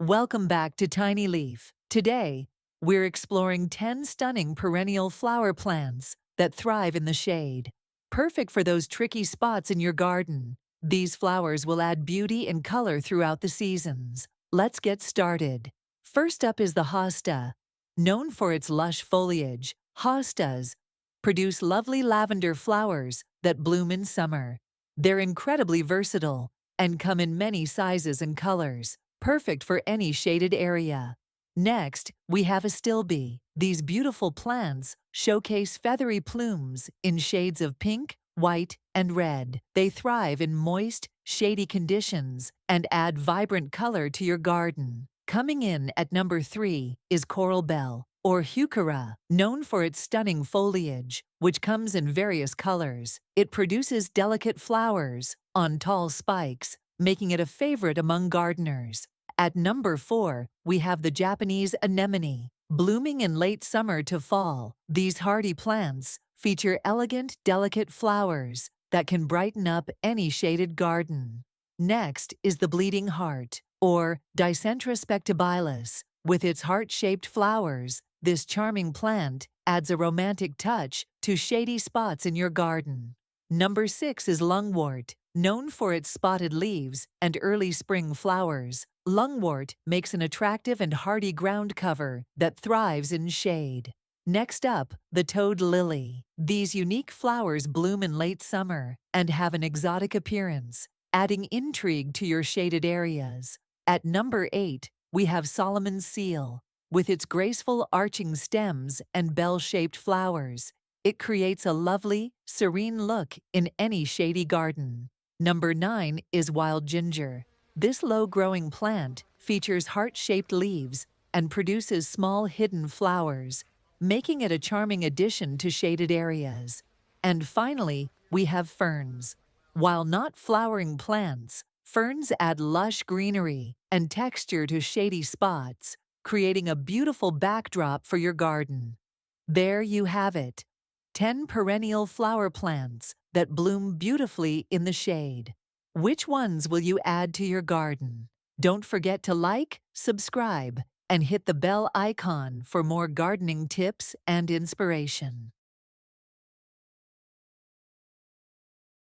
Welcome back to Tiny Leaf. Today, we're exploring 10 stunning perennial flower plants that thrive in the shade. Perfect for those tricky spots in your garden. These flowers will add beauty and color throughout the seasons. Let's get started. First up is the hosta. Known for its lush foliage, hostas produce lovely lavender flowers that bloom in summer. They're incredibly versatile and come in many sizes and colors, perfect for any shaded area. Next, we have Astilbe. These beautiful plants showcase feathery plumes in shades of pink, white, and red. They thrive in moist, shady conditions and add vibrant color to your garden. Coming in at number 3 is Coral Bell, or heuchera, known for its stunning foliage, which comes in various colors. It produces delicate flowers on tall spikes, making it a favorite among gardeners. At number 4, we have the Japanese anemone. Blooming in late summer to fall, these hardy plants feature elegant, delicate flowers that can brighten up any shaded garden. Next is the bleeding heart, or Dicentra spectabilis. With its heart-shaped flowers, this charming plant adds a romantic touch to shady spots in your garden. Number 6 is lungwort. Known for its spotted leaves and early spring flowers, lungwort makes an attractive and hardy ground cover that thrives in shade. Next up, the toad lily. These unique flowers bloom in late summer and have an exotic appearance, adding intrigue to your shaded areas. At number 8, we have Solomon's seal. With its graceful arching stems and bell-shaped flowers, it creates a lovely, serene look in any shady garden. Number 9 is wild ginger. This low-growing plant features heart-shaped leaves and produces small hidden flowers, making it a charming addition to shaded areas. And finally, we have ferns. While not flowering plants, ferns add lush greenery and texture to shady spots, creating a beautiful backdrop for your garden. There you have it, 10 perennial flower plants that bloom beautifully in the shade. Which ones will you add to your garden? Don't forget to like, subscribe, and hit the bell icon for more gardening tips and inspiration.